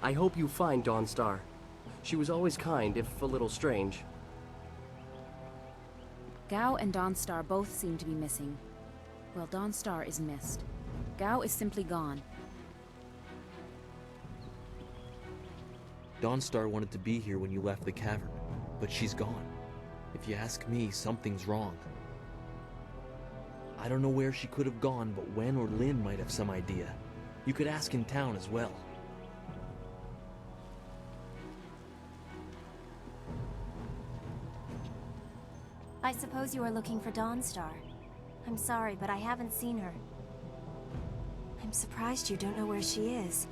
I hope you find Dawnstar. She was always kind, if a little strange. Gao and Dawnstar both seem to be missing. Well, Dawnstar is missed. Gao is simply gone. Dawnstar wanted to be here when you left the cavern, but she's gone. If you ask me, something's wrong. I don't know where she could have gone, but Wen or Lin might have some idea. You could ask in town as well. I suppose you are looking for Dawnstar. I'm sorry, but I haven't seen her. I'm surprised you don't know where she is.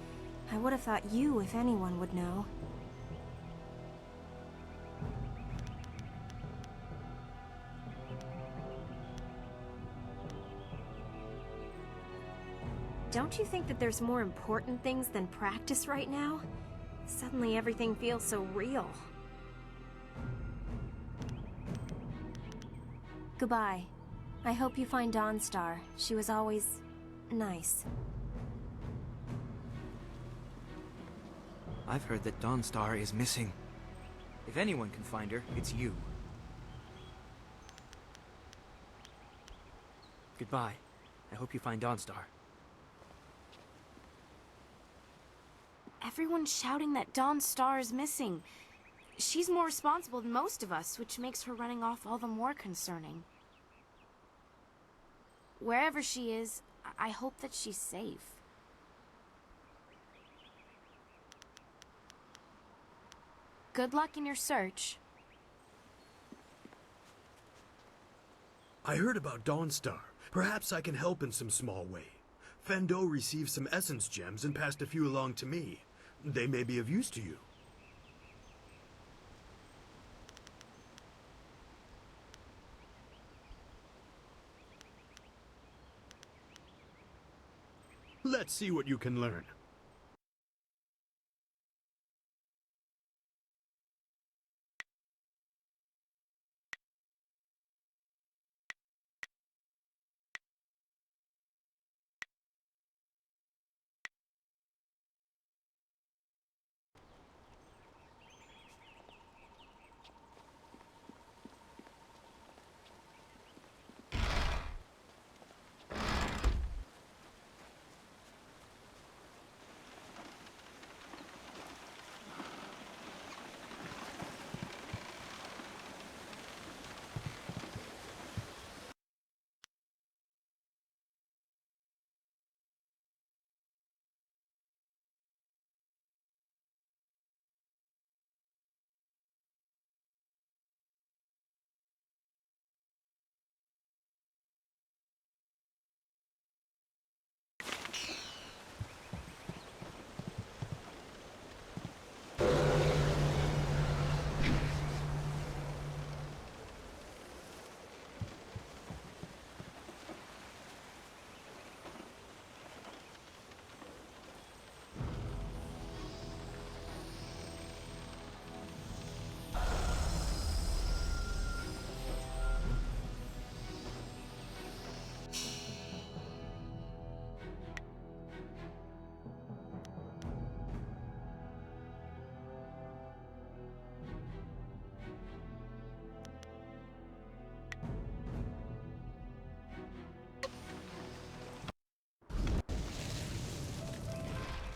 I would have thought you, if anyone, would know. Don't you think that there's more important things than practice right now? Suddenly everything feels so real. Goodbye. I hope you find Dawnstar. She was always nice. I've heard that Dawnstar is missing. If anyone can find her, it's you. Goodbye. I hope you find Dawnstar. Everyone's shouting that Dawnstar is missing. She's more responsible than most of us, which makes her running off all the more concerning. Wherever she is, I hope that she's safe. Good luck in your search. I heard about Dawnstar. Perhaps I can help in some small way. Fendo received some essence gems and passed a few along to me. They may be of use to you. Let's see what you can learn.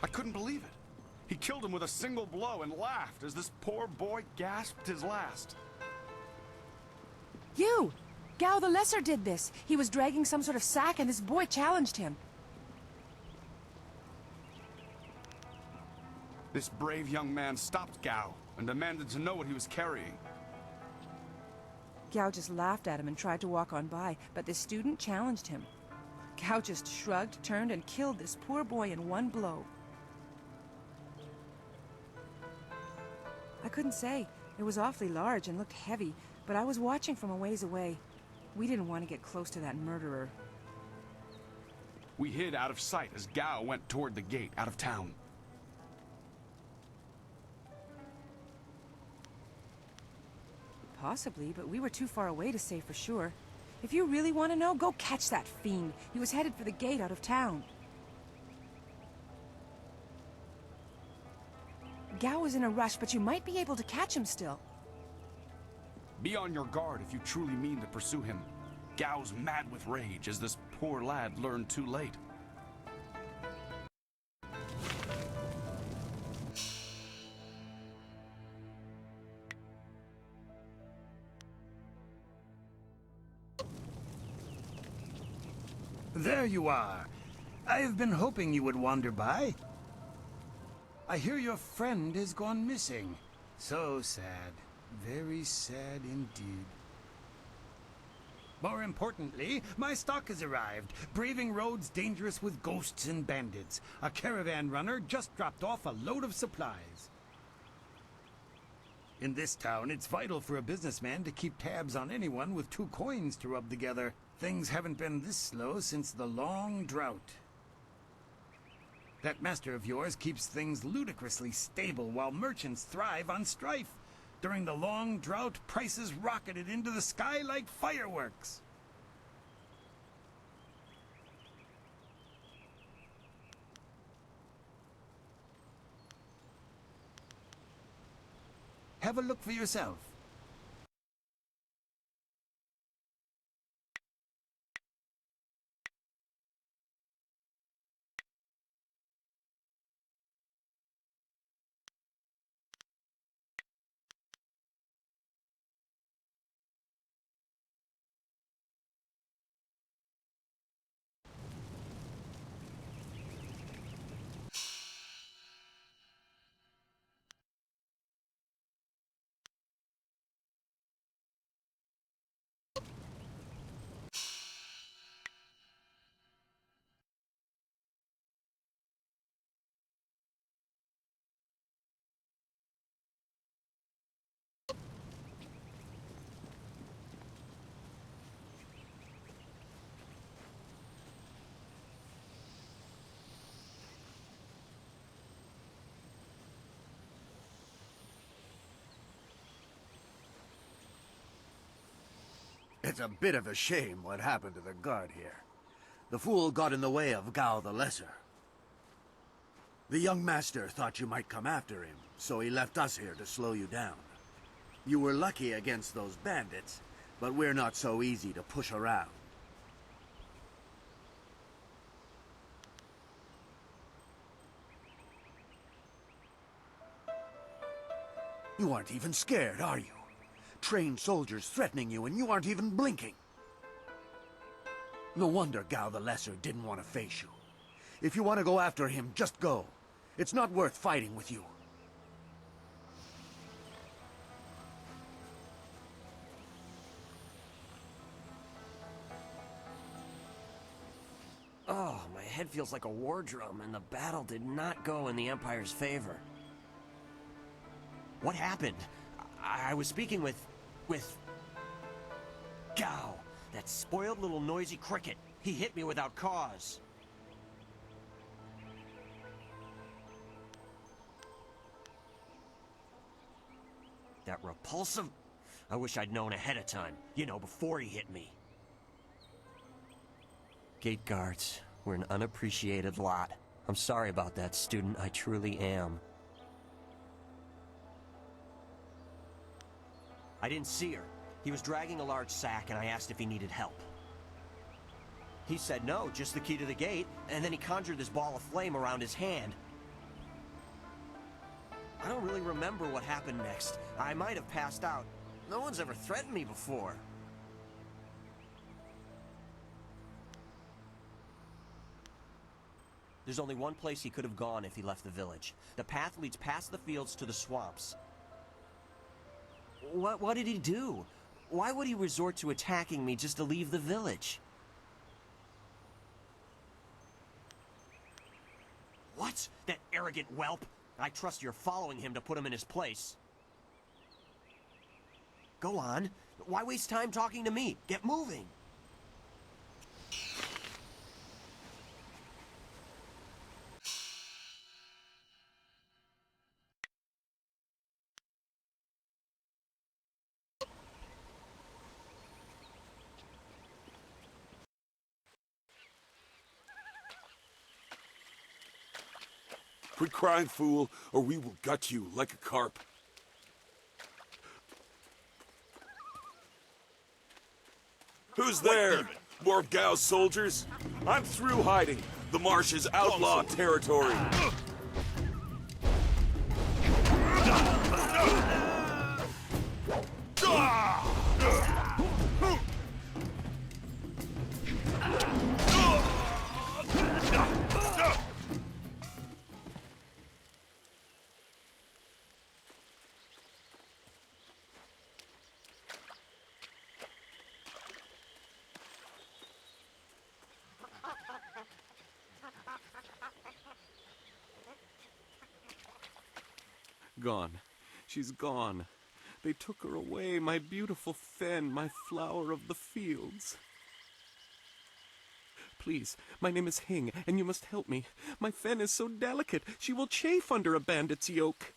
I couldn't believe it. He killed him with a single blow and laughed as this poor boy gasped his last. You! Gao the Lesser did this. He was dragging some sort of sack and this boy challenged him. This brave young man stopped Gao and demanded to know what he was carrying. Gao just laughed at him and tried to walk on by, but the student challenged him. Gao just shrugged, turned, and killed this poor boy in one blow. I couldn't say. It was awfully large and looked heavy, but I was watching from a ways away. We didn't want to get close to that murderer. We hid out of sight as Gao went toward the gate out of town. Possibly, but we were too far away to say for sure. If you really want to know, go catch that fiend. He was headed for the gate out of town. Gao was in a rush, but you might be able to catch him still. Be on your guard if you truly mean to pursue him. Gao's mad with rage, as this poor lad learned too late. There you are. I have been hoping you would wander by. I hear your friend has gone missing. So sad. Very sad indeed. More importantly, my stock has arrived, braving roads dangerous with ghosts and bandits. A caravan runner just dropped off a load of supplies. In this town, it's vital for a businessman to keep tabs on anyone with 2 coins to rub together. Things haven't been this slow since the long drought. That master of yours keeps things ludicrously stable while merchants thrive on strife. During the long drought, prices rocketed into the sky like fireworks. Have a look for yourself. It's a bit of a shame what happened to the guard here. The fool got in the way of Gao the Lesser. The young master thought you might come after him, so he left us here to slow you down. You were lucky against those bandits, but we're not so easy to push around. You aren't even scared, are you? Trained soldiers threatening you and you aren't even blinking. No wonder Gao the Lesser didn't want to face you. If you want to go after him, just go. It's not worth fighting with you. Oh, my head feels like a war drum, and the battle did not go in the Empire's favor. What happened? I was speaking with Gao, that spoiled little noisy cricket. He hit me without cause. That repulsive... I wish I'd known ahead of time. You know, before he hit me. Gate guards, we're an unappreciated lot. I'm sorry about that, student. I truly am. I didn't see her. He was dragging a large sack, and I asked if he needed help. He said no, just the key to the gate, and then he conjured this ball of flame around his hand. I don't really remember what happened next. I might have passed out. No one's ever threatened me before. There's only one place he could have gone if he left the village. The path leads past the fields to the swamps. What did he do? Why would he resort to attacking me just to leave the village? What? That arrogant whelp? I trust you're following him to put him in his place. Go on. Why waste time talking to me? Get moving! Quit crying, fool, or we will gut you like a carp. Who's there? More of Gao's soldiers? I'm through hiding. The marsh is outlaw territory. Gone. She's gone. They took her away, my beautiful fen, my flower of the fields. Please, my name is Hing, and you must help me. My fen is so delicate, she will chafe under a bandit's yoke.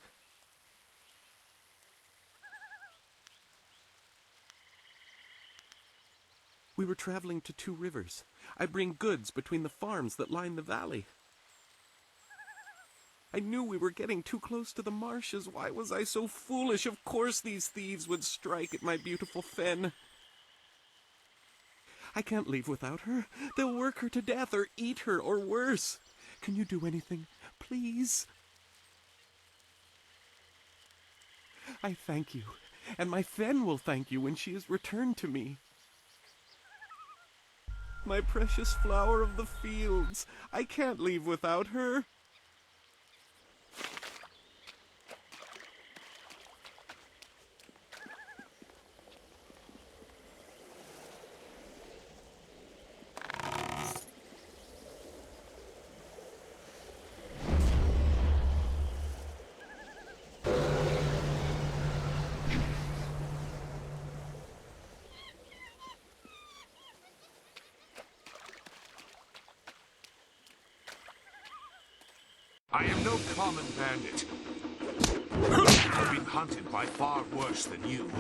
We were traveling to 2 rivers. I bring goods between the farms that line the valley. I knew we were getting too close to the marshes. Why was I so foolish? Of course these thieves would strike at my beautiful fen. I can't leave without her. They'll work her to death or eat her or worse. Can you do anything, please? I thank you, and my fen will thank you when she is returned to me. My precious flower of the fields. I can't leave without her. I am no common bandit. I've been hunted by far worse than you.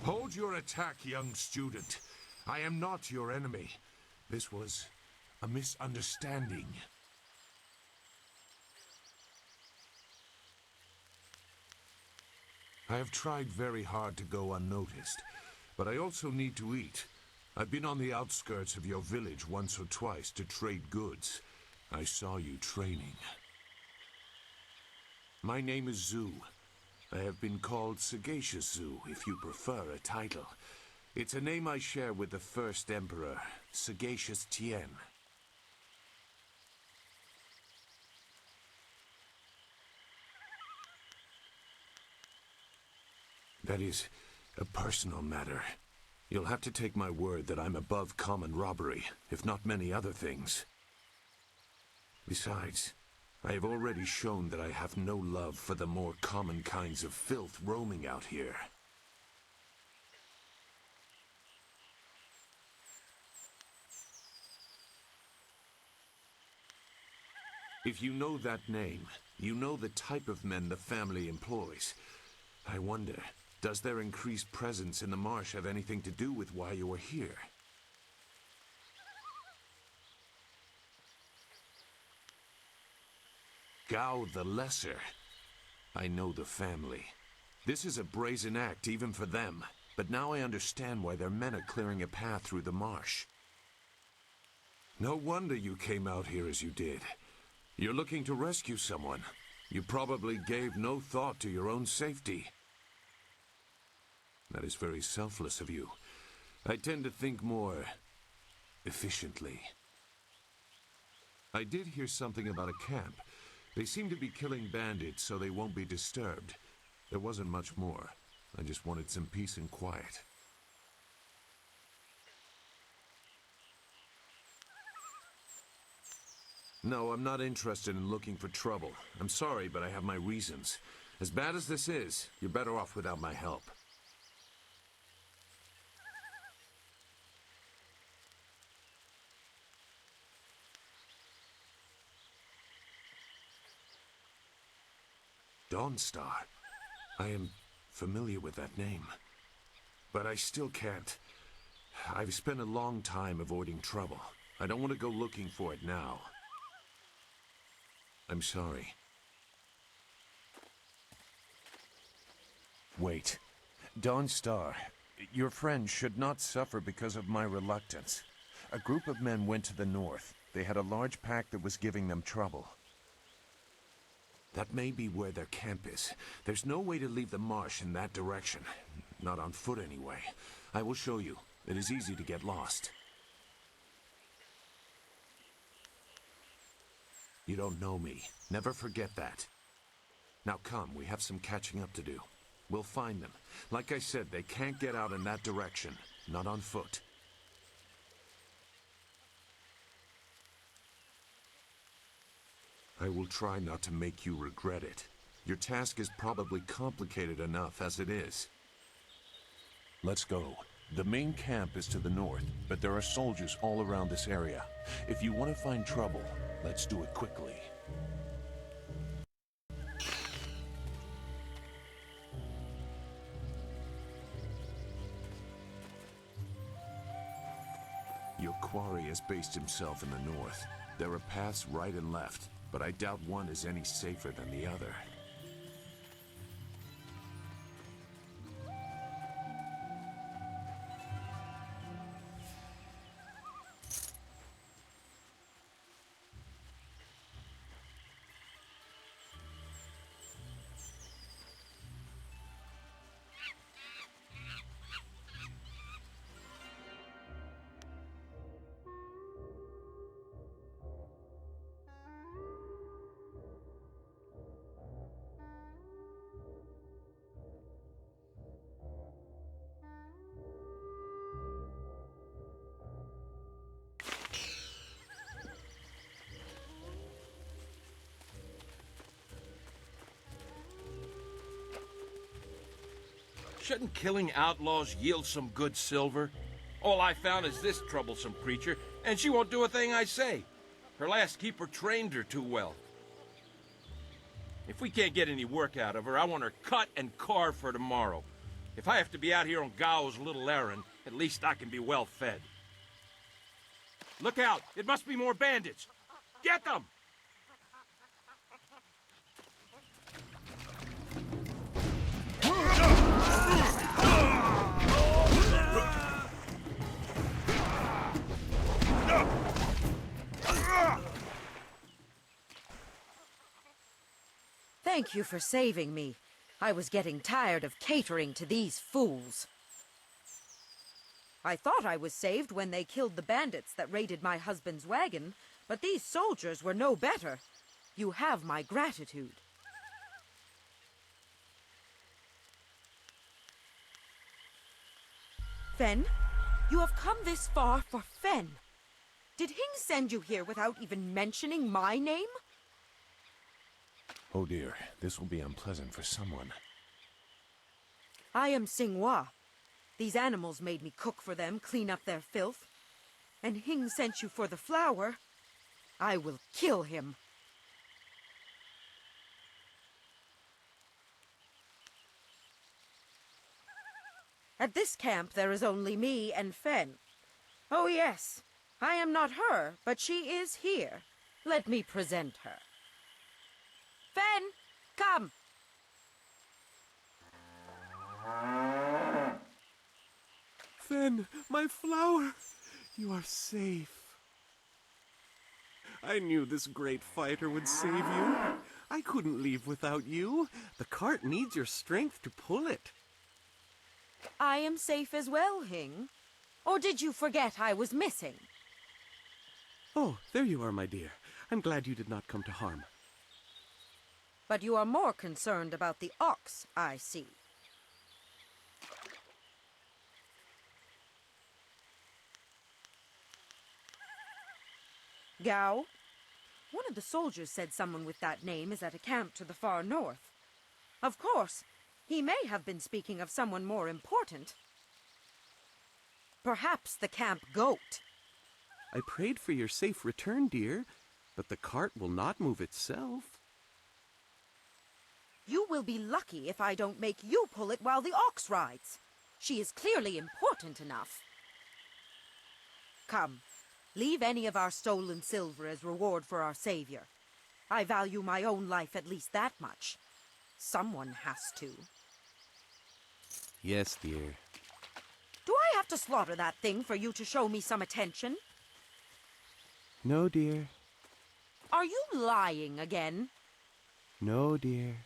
Hold your attack, young student. I am not your enemy. This was a misunderstanding. I have tried very hard to go unnoticed, but I also need to eat. I've been on the outskirts of your village once or twice to trade goods. I saw you training. My name is Zhu. I have been called Sagacious Zhu, if you prefer a title. It's a name I share with the first emperor, Sagacious Tien. That is a personal matter. You'll have to take my word that I'm above common robbery, if not many other things. Besides, I have already shown that I have no love for the more common kinds of filth roaming out here. If you know that name, you know the type of men the family employs. I wonder, does their increased presence in the marsh have anything to do with why you are here? Gao the Lesser. I know the family. This is a brazen act even for them, but now I understand why their men are clearing a path through the marsh. No wonder you came out here as you did. You're looking to rescue someone. You probably gave no thought to your own safety. That is very selfless of you. I tend to think more efficiently. I did hear something about a camp. They seem to be killing bandits so they won't be disturbed. There wasn't much more. I just wanted some peace and quiet. No, I'm not interested in looking for trouble. I'm sorry, but I have my reasons. As bad as this is, you're better off without my help. Dawnstar. I am familiar with that name. But I still can't. I've spent a long time avoiding trouble. I don't want to go looking for it now. I'm sorry. Wait. Dawnstar, your friend should not suffer because of my reluctance. A group of men went to the north. They had a large pack that was giving them trouble. That may be where their camp is. There's no way to leave the marsh in that direction. Not on foot, anyway. I will show you. It is easy to get lost. You don't know me. Never forget that. Now come, we have some catching up to do. We'll find them. Like I said, they can't get out in that direction. Not on foot. I will try not to make you regret it. Your task is probably complicated enough as it is. Let's go. The main camp is to the north, but there are soldiers all around this area. If you want to find trouble, let's do it quickly. Your quarry has based himself in the north. There are paths right and left, but I doubt one is any safer than the other. Shouldn't killing outlaws yield some good silver? All I found is this troublesome creature, and she won't do a thing I say. Her last keeper trained her too well. If we can't get any work out of her, I want her cut and carved for tomorrow. If I have to be out here on Gao's little errand, at least I can be well fed. Look out! It must be more bandits! Get them! Thank you for saving me. I was getting tired of catering to these fools. I thought I was saved when they killed the bandits that raided my husband's wagon, but these soldiers were no better. You have my gratitude. Fen, you have come this far for Fen. Did Hing send you here without even mentioning my name? Oh dear, this will be unpleasant for someone. I am Xinghua. These animals made me cook for them, clean up their filth. And Hing sent you for the flower. I will kill him. At this camp there is only me and Fen. Oh yes, I am not her, but she is here. Let me present her. Fen, come! Fen, my flower! You are safe. I knew this great fighter would save you. I couldn't leave without you. The cart needs your strength to pull it. I am safe as well, Hing. Or did you forget I was missing? Oh, there you are, my dear. I'm glad you did not come to harm. But you are more concerned about the ox, I see. Gao, One of the soldiers said someone with that name is at a camp to the far north. Of course, he may have been speaking of someone more important. Perhaps the camp goat. I prayed for your safe return, dear, but the cart will not move itself. You will be lucky if I don't make you pull it while the ox rides. She is clearly important enough. Come, leave any of our stolen silver as reward for our savior. I value my own life at least that much. Someone has to. Yes, dear. Do I have to slaughter that thing for you to show me some attention? No, dear. Are you lying again? No, dear.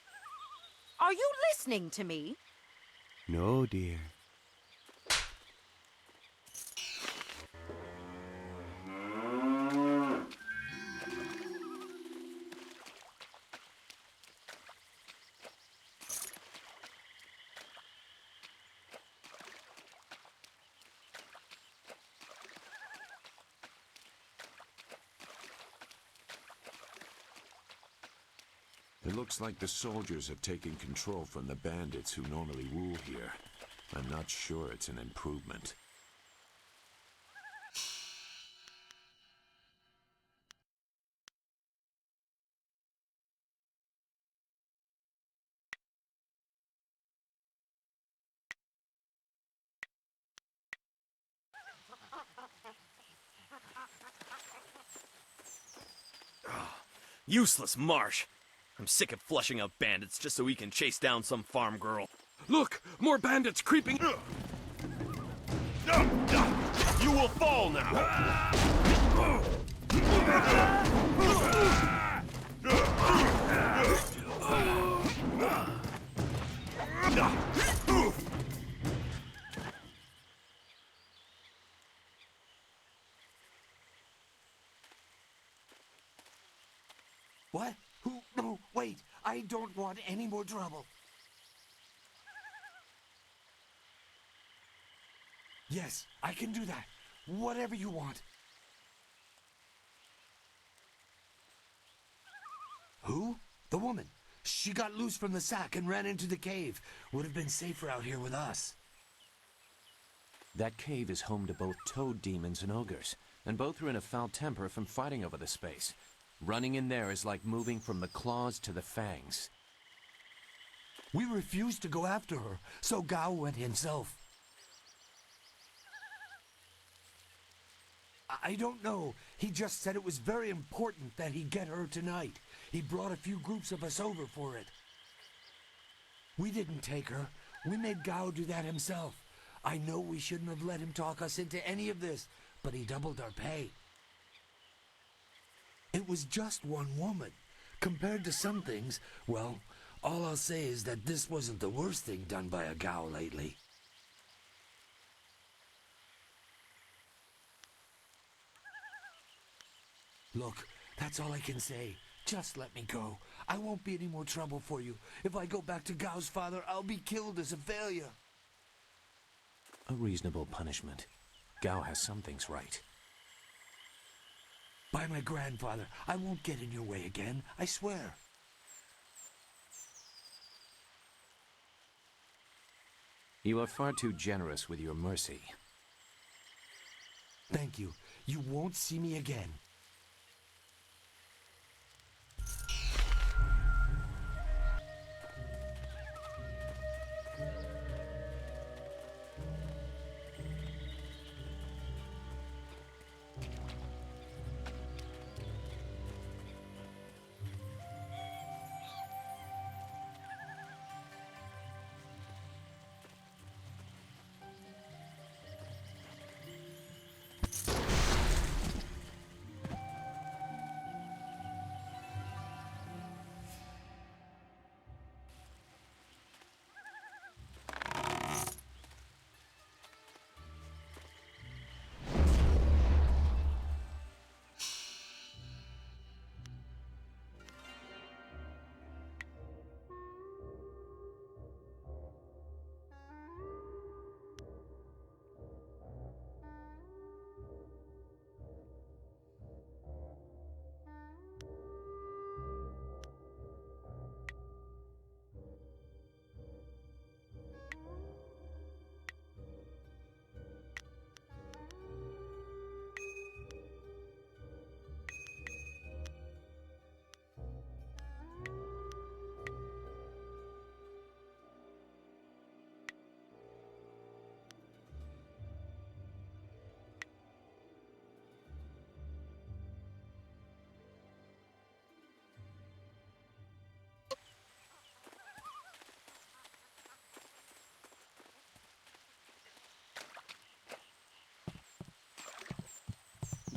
Are you listening to me? No, dear. It looks like the soldiers have taken control from the bandits who normally rule here. I'm not sure it's an improvement. Useless marsh. I'm sick of flushing out bandits just so we can chase down some farm girl. Look! More bandits creeping! You will fall now! What? Who? No, wait. I don't want any more trouble. Yes, I can do that. Whatever you want. Who? The woman. She got loose from the sack and ran into the cave. Would have been safer out here with us. That cave is home to both toad demons and ogres, and both are in a foul temper from fighting over the space. Running in there is like moving from the claws to the fangs. We refused to go after her, so Gao went himself. I don't know. He just said it was very important that he get her tonight. He brought a few groups of us over for it. We didn't take her. We made Gao do that himself. I know we shouldn't have let him talk us into any of this, but he doubled our pay. It was just one woman. Compared to some things, well, all I'll say is that this wasn't the worst thing done by a Gao lately. Look, that's all I can say. Just let me go. I won't be any more trouble for you. If I go back to Gao's father, I'll be killed as a failure. A reasonable punishment. Gao has some things right. By my grandfather, I won't get in your way again, I swear. You are far too generous with your mercy. Thank you. You won't see me again.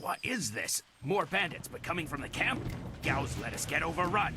What is this? More bandits, but coming from the camp? Gao's let us get overrun.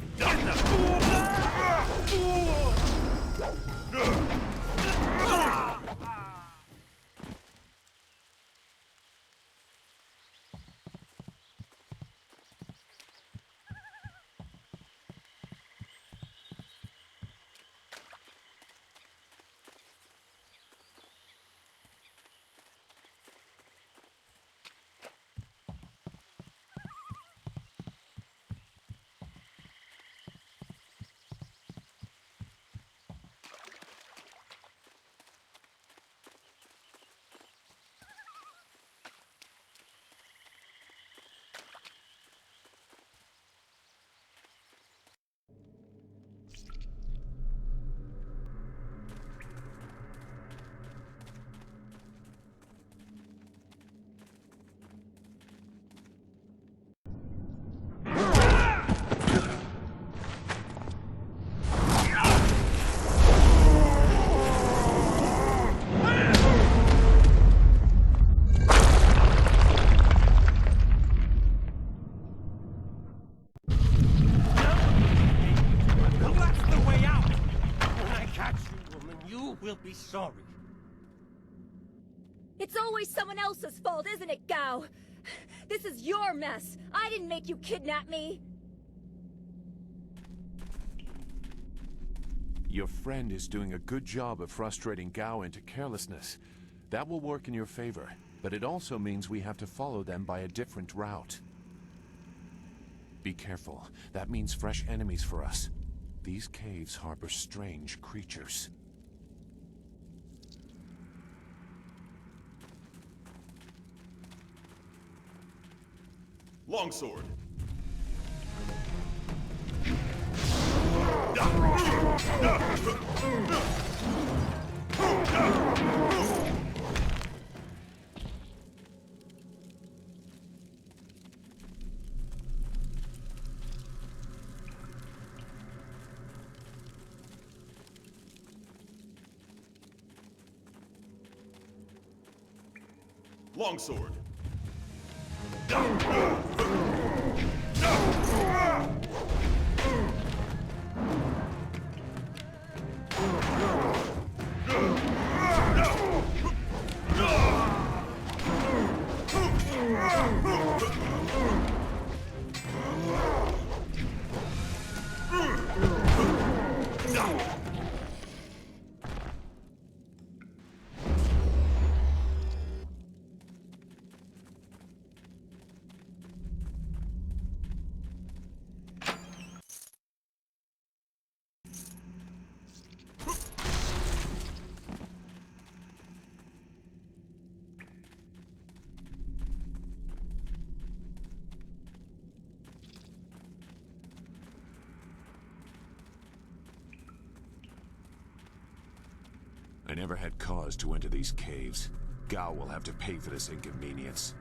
Will be sorry. It's always someone else's fault, isn't it, Gao? This is your mess. I didn't make you kidnap me. Your friend is doing a good job of frustrating Gao into carelessness. That will work in your favor, but it also means we have to follow them by a different route. Be careful. That means fresh enemies for us. These caves harbor strange creatures. Longsword. Longsword. I never had cause to enter these caves. Gao will have to pay for this inconvenience.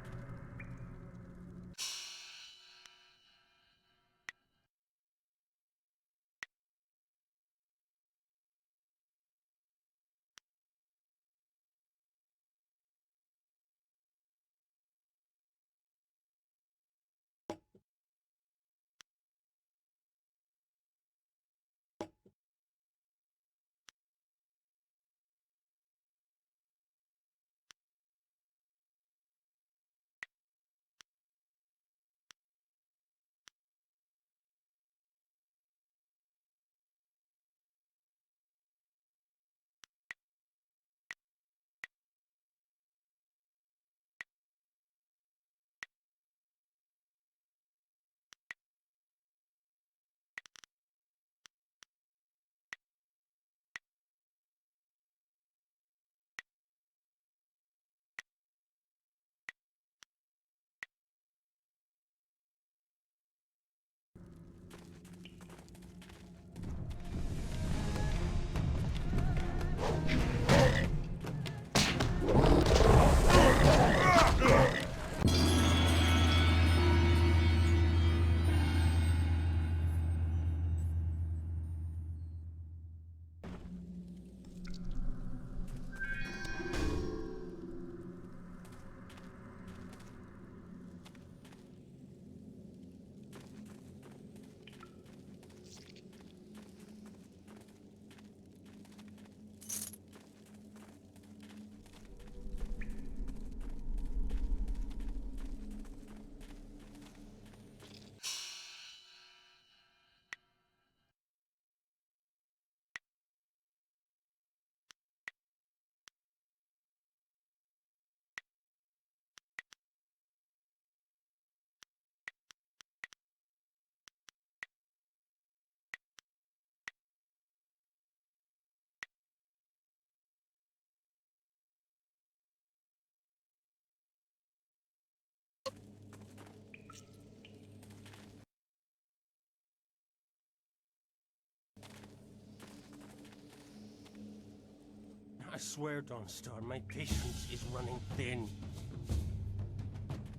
I swear, Dawnstar, my patience is running thin.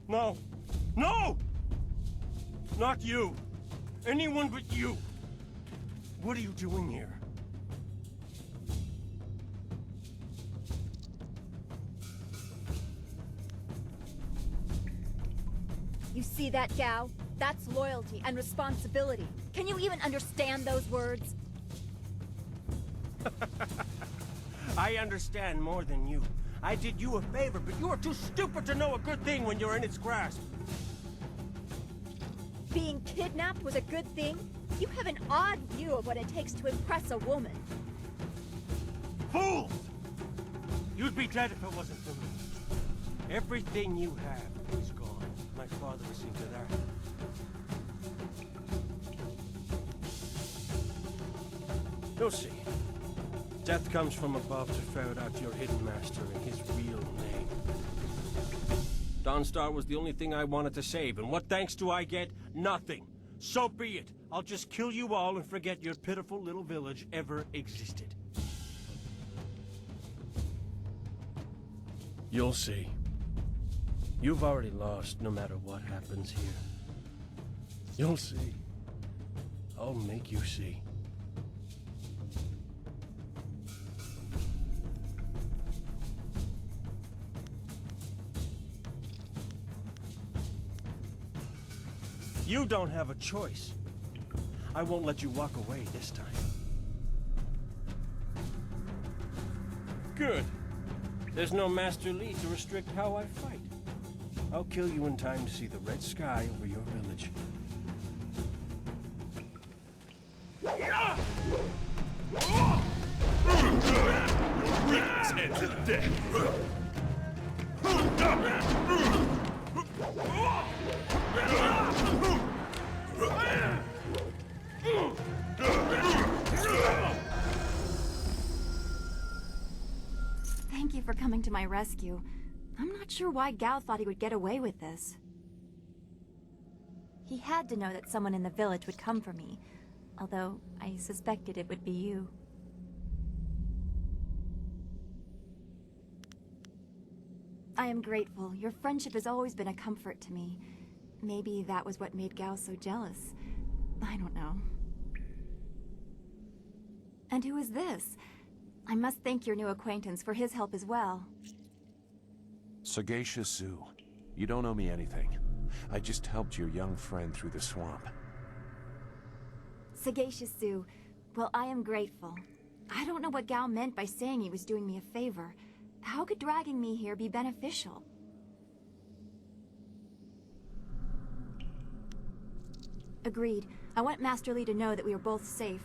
No! No! Not you! Anyone but you! What are you doing here? You see that, Gao? That's loyalty and responsibility. Can you even understand those words? I understand more than you. I did you a favor, but you are too stupid to know a good thing when you're in its grasp. Being kidnapped was a good thing? You have an odd view of what it takes to impress a woman. Fools! You'd be dead if it wasn't for me. Everything you have is gone. My father will see to that. You'll see. Death comes from above to ferret out your hidden master and his real name. Dawnstar was the only thing I wanted to save, and what thanks do I get? Nothing. So be it. I'll just kill you all and forget your pitiful little village ever existed. You'll see. You've already lost no matter what happens here. You'll see. I'll make you see. You don't have a choice. I won't let you walk away this time. Good. There's no Master Li to restrict how I fight. I'll kill you in time to see the red sky over your village. Weakness ends in death. Thank you for coming to my rescue. I'm not sure why Gao thought he would get away with this. He had to know that someone in the village would come for me, although I suspected it would be you. I am grateful. Your friendship has always been a comfort to me. Maybe that was what made Gao so jealous. I don't know. And who is this? I must thank your new acquaintance for his help as well. Sagacious Zoo, you don't owe me anything. I just helped your young friend through the swamp. Sagacious Zoo, well, I am grateful. I don't know what Gao meant by saying he was doing me a favor. How could dragging me here be beneficial? Agreed. I want Master Li to know that we are both safe.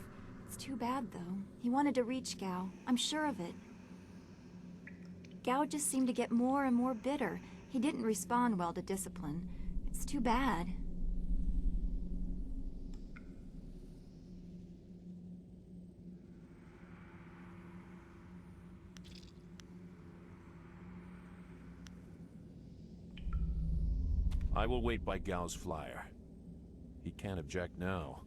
It's too bad, though. He wanted to reach Gao. I'm sure of it. Gao just seemed to get more and more bitter. He didn't respond well to discipline. It's too bad. I will wait by Gao's flyer. He can't object now.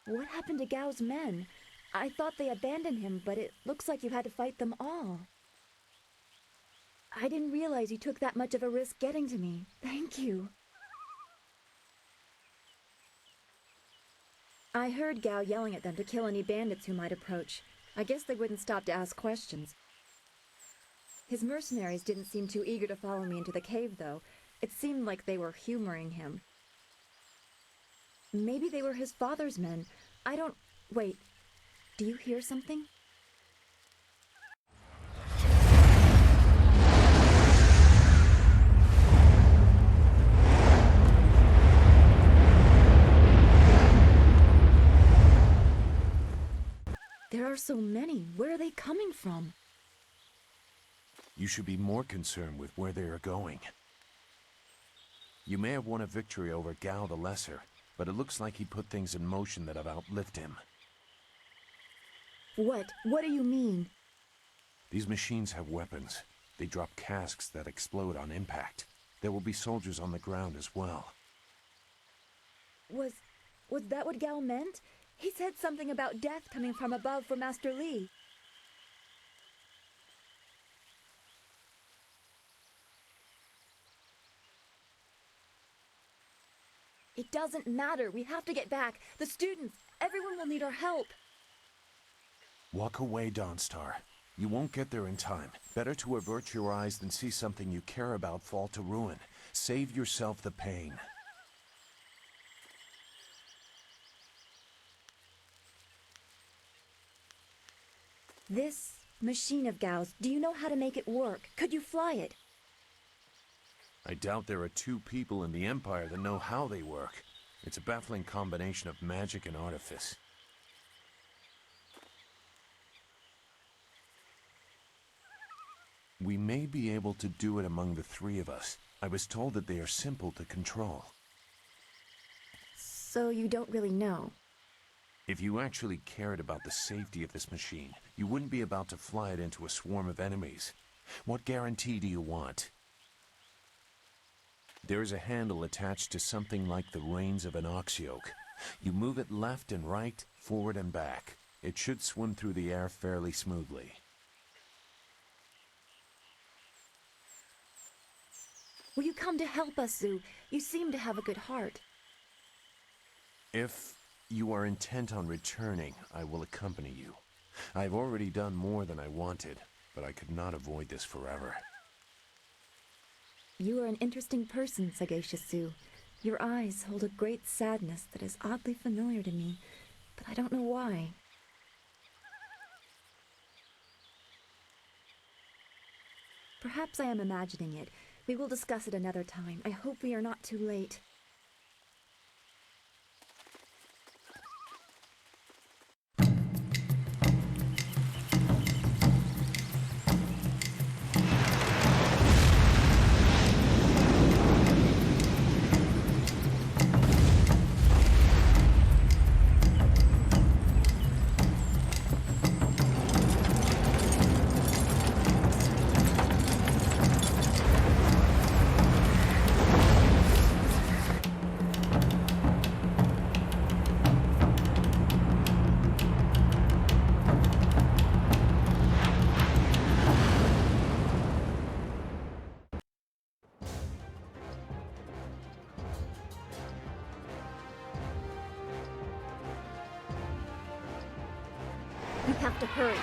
What happened to Gao's men? I thought they abandoned him, but it looks like you had to fight them all. I didn't realize you took that much of a risk getting to me. Thank you. I heard Gao yelling at them to kill any bandits who might approach. I guess they wouldn't stop to ask questions. His mercenaries didn't seem too eager to follow me into the cave, though. It seemed like they were humoring him. Maybe they were his father's men. I don't... Wait. Do you hear something? There are so many. Where are they coming from? You should be more concerned with where they are going. You may have won a victory over Gao the Lesser, but it looks like he put things in motion that have outlived him. What? What do you mean? These machines have weapons. They drop casks that explode on impact. There will be soldiers on the ground as well. Was that what Gao meant? He said something about death coming from above for Master Li. It doesn't matter. We have to get back. The students, everyone will need our help. Walk away, Dawnstar. You won't get there in time. Better to avert your eyes than see something you care about fall to ruin. Save yourself the pain. This machine of Gao's, do you know how to make it work? Could you fly it? I doubt there are two people in the Empire that know how they work. It's a baffling combination of magic and artifice. We may be able to do it among the three of us. I was told that they are simple to control. So you don't really know? If you actually cared about the safety of this machine, you wouldn't be about to fly it into a swarm of enemies. What guarantee do you want? There is a handle attached to something like the reins of an ox yoke. You move it left and right, forward and back. It should swim through the air fairly smoothly. Will you come to help us, Zhu? You seem to have a good heart. If you are intent on returning, I will accompany you. I've already done more than I wanted, but I could not avoid this forever. You are an interesting person, sagacious Zhu. Your eyes hold a great sadness that is oddly familiar to me, but I don't know why. Perhaps I am imagining it. We will discuss it another time. I hope we are not too late. You have to hurry.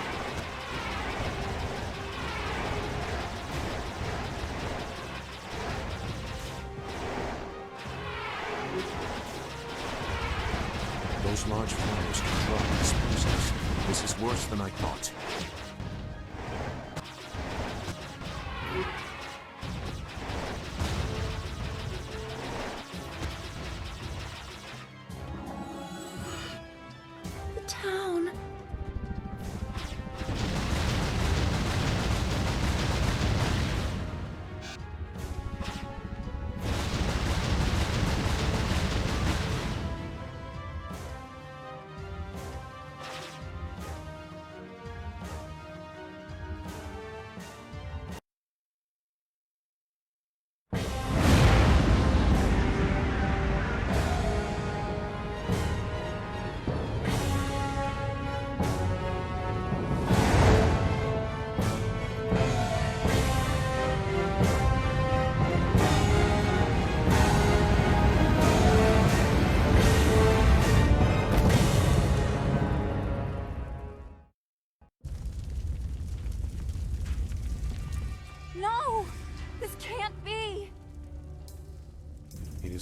Those large fires can drop explosives. This is worse than I thought.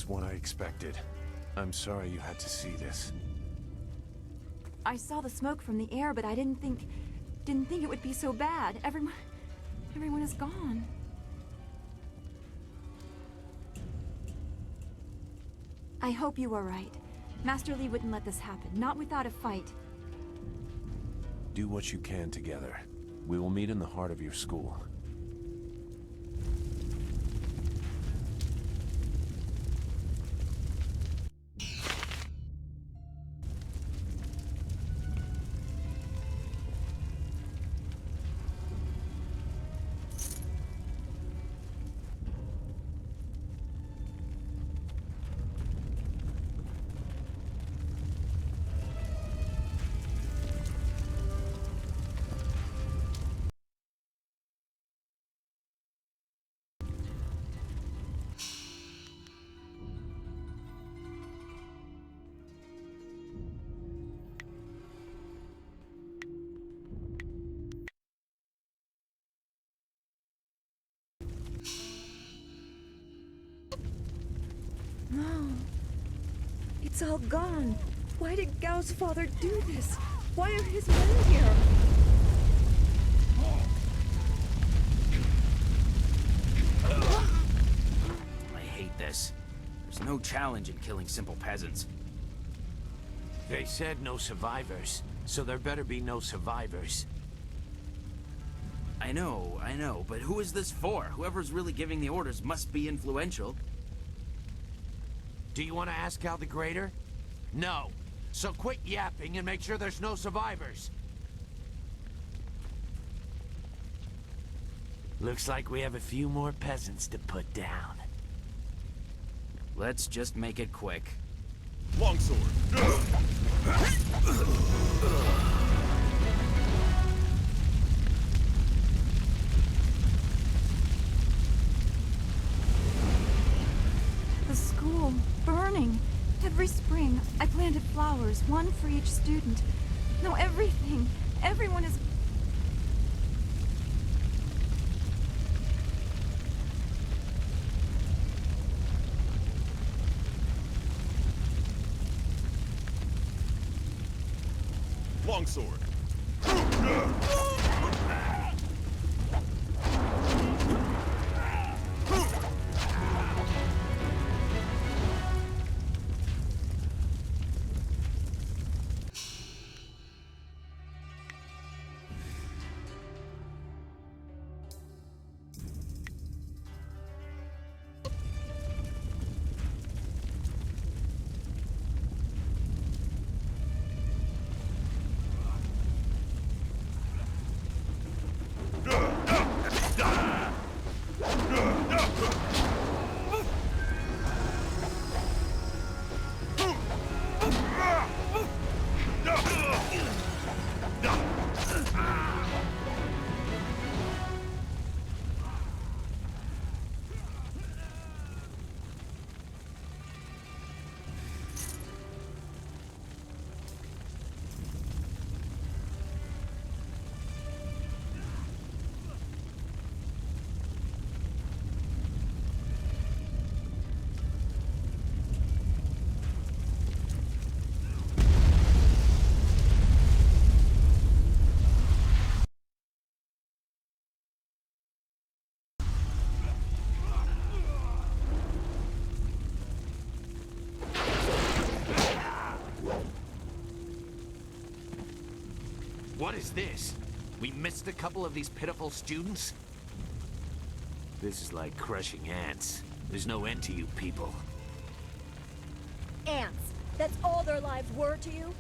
just what I expected. I'm sorry you had to see this. I saw the smoke from the air, but I didn't think it would be so bad. Everyone is gone. I hope you are right. Master Li wouldn't let this happen, not without a fight. Do what you can together. We will meet in the heart of your school. No. It's all gone. Why did Gao's father do this? Why are his men here? I hate this. There's no challenge in killing simple peasants. They said no survivors, so there better be no survivors. I know, but who is this for? Whoever's really giving the orders must be influential. Do you want to ask Gao the Greater? No. So quit yapping and make sure there's no survivors. Looks like we have a few more peasants to put down. Let's just make it quick. Longsword. The school, burning. Every spring, I planted flowers, one for each student. No, everything. Everyone is... Longsword. What is this? We missed a couple of these pitiful students? This is like crushing ants. There's no end to you people. Ants. That's all their lives were to you?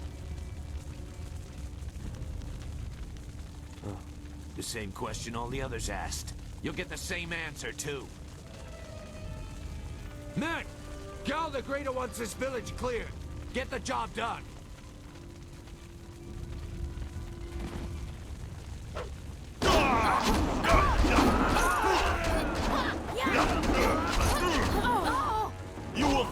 The same question all the others asked. You'll get the same answer, too. Men! Gao the Greater wants this village cleared. Get the job done. You will...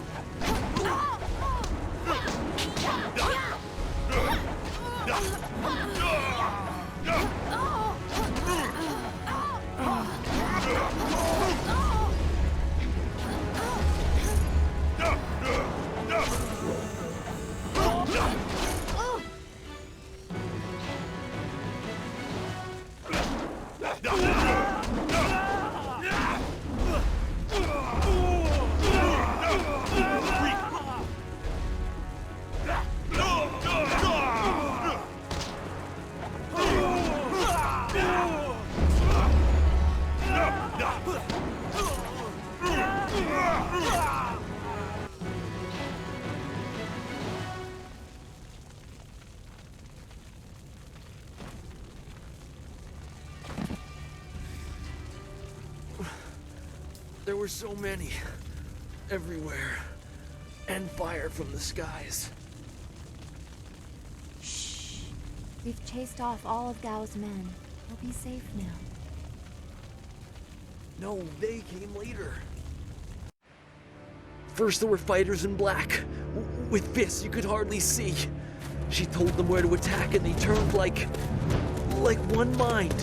There were so many. Everywhere. And fire from the skies. Shh. We've chased off all of Gao's men. We'll be safe now. No, they came later. First there were fighters in black. With fists you could hardly see. She told them where to attack and they turned like one mind.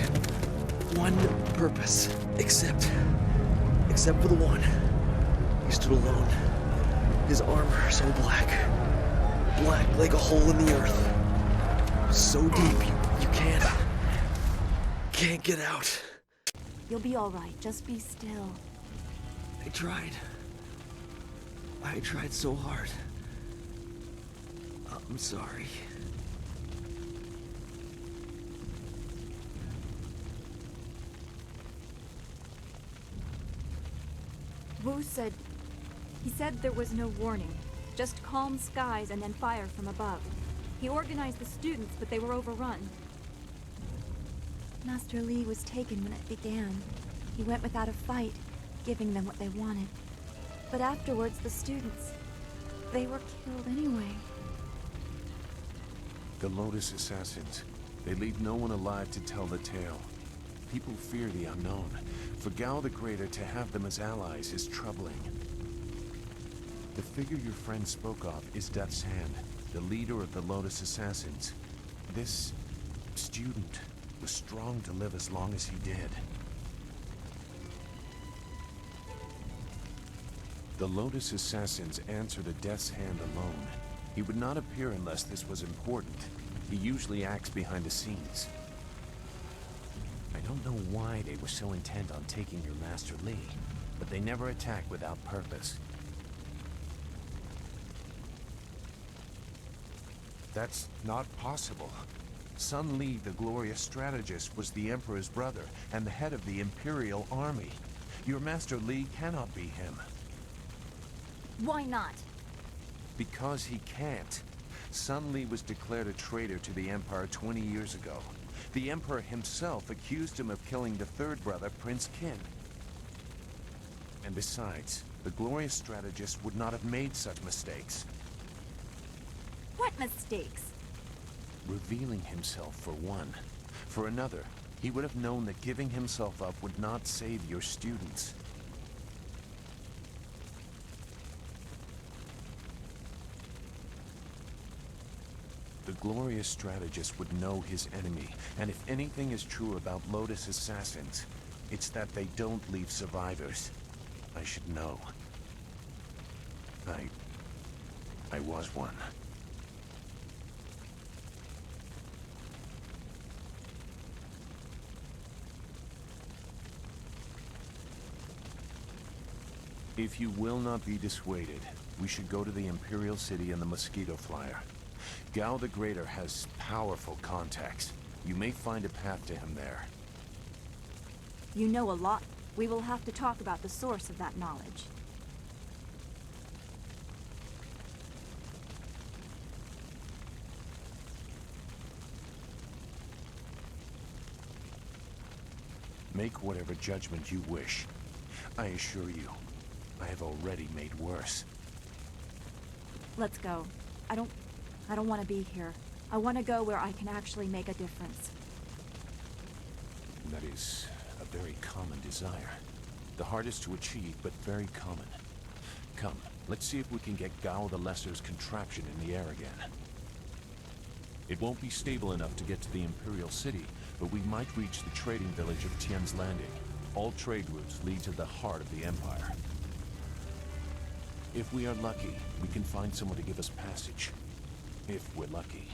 One purpose. Except for the one. He stood alone. His armor so black. Black like a hole in the earth. So deep you can't get out. You'll be all right. Just be still. I tried so hard. I'm sorry. Wu said... He said there was no warning. Just calm skies and then fire from above. He organized the students, but they were overrun. Master Li was taken when it began. He went without a fight, giving them what they wanted. But afterwards, the students... they were killed anyway. The Lotus Assassins. They leave no one alive to tell the tale. People fear the unknown. For Gao the Greater to have them as allies is troubling. The figure your friend spoke of is Death's Hand, the leader of the Lotus Assassins. This student was strong to live as long as he did. The Lotus Assassins answer to Death's Hand alone. He would not appear unless this was important. He usually acts behind the scenes. I don't know why they were so intent on taking your Master Li, but they never attack without purpose. That's not possible. Sun Li, the glorious strategist, was the Emperor's brother and the head of the Imperial Army. Your Master Li cannot be him. Why not? Because he can't. Sun Li was declared a traitor to the Empire 20 years ago. The Emperor himself accused him of killing the third brother, Prince Qin. And besides, the glorious strategist would not have made such mistakes. What mistakes? Revealing himself, for one. For another, he would have known that giving himself up would not save your students. The glorious strategist would know his enemy, and if anything is true about Lotus Assassins, it's that they don't leave survivors. I should know. I was one. If you will not be dissuaded, we should go to the Imperial City and the Mosquito Flyer. Gao the Greater has powerful contacts. You may find a path to him there. You know a lot. We will have to talk about the source of that knowledge. Make whatever judgment you wish. I assure you, I have already made worse. Let's go. I don't want to be here. I want to go where I can actually make a difference. That is a very common desire. The hardest to achieve, but very common. Come, let's see if we can get Gao the Lesser's contraption in the air again. It won't be stable enough to get to the Imperial City, but we might reach the trading village of Tian's Landing. All trade routes lead to the heart of the Empire. If we are lucky, we can find someone to give us passage. If we're lucky.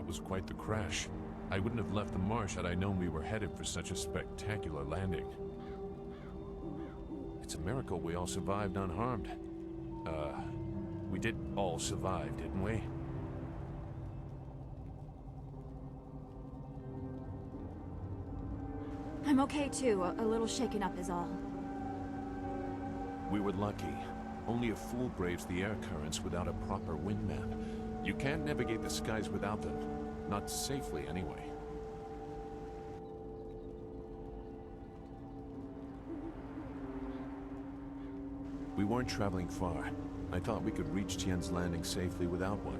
was quite the crash. I wouldn't have left the marsh had I known we were headed for such a spectacular landing. It's a miracle we all survived unharmed. We did all survive, didn't we? I'm okay too. A little shaken up is all. We were lucky. Only a fool braves the air currents without a proper wind map. You can't navigate the skies without them. Not safely, anyway. We weren't traveling far. I thought we could reach Tien's Landing safely without one.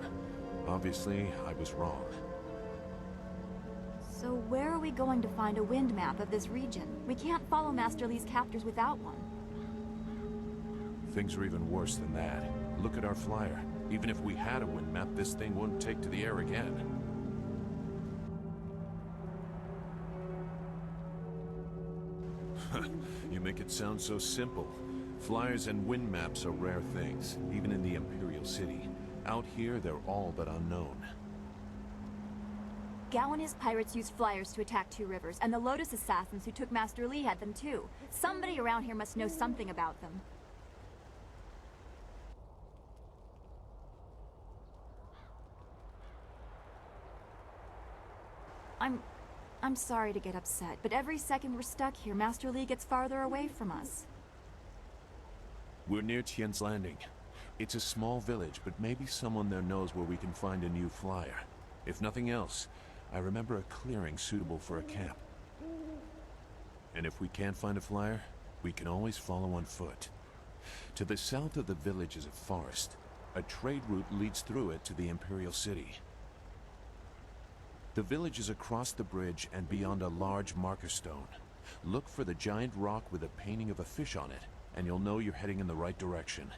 Obviously, I was wrong. So where are we going to find a wind map of this region? We can't follow Master Li's captors without one. Things are even worse than that. Look at our flyer. Even if we had a wind map, this thing wouldn't take to the air again. You make it sound so simple. Flyers and wind maps are rare things, even in the Imperial City. Out here, they're all but unknown. Gao and his pirates used flyers to attack Two Rivers, and the Lotus assassins who took Master Li had them too. Somebody around here must know something about them. I'm sorry to get upset, but every second we're stuck here, Master Li gets farther away from us. We're near Tien's Landing. It's a small village, but maybe someone there knows where we can find a new flyer. If nothing else, I remember a clearing suitable for a camp. And if we can't find a flyer, we can always follow on foot. To the south of the village is a forest. A trade route leads through it to the Imperial City. The village is across the bridge and beyond a large marker stone. Look for the giant rock with a painting of a fish on it, and you'll know you're heading in the right direction.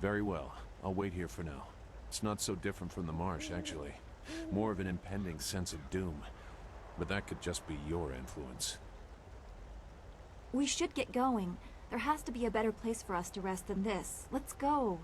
Very well. I'll wait here for now. It's not so different from the marsh, actually. More of an impending sense of doom. But that could just be your influence. We should get going. There has to be a better place for us to rest than this. Let's go.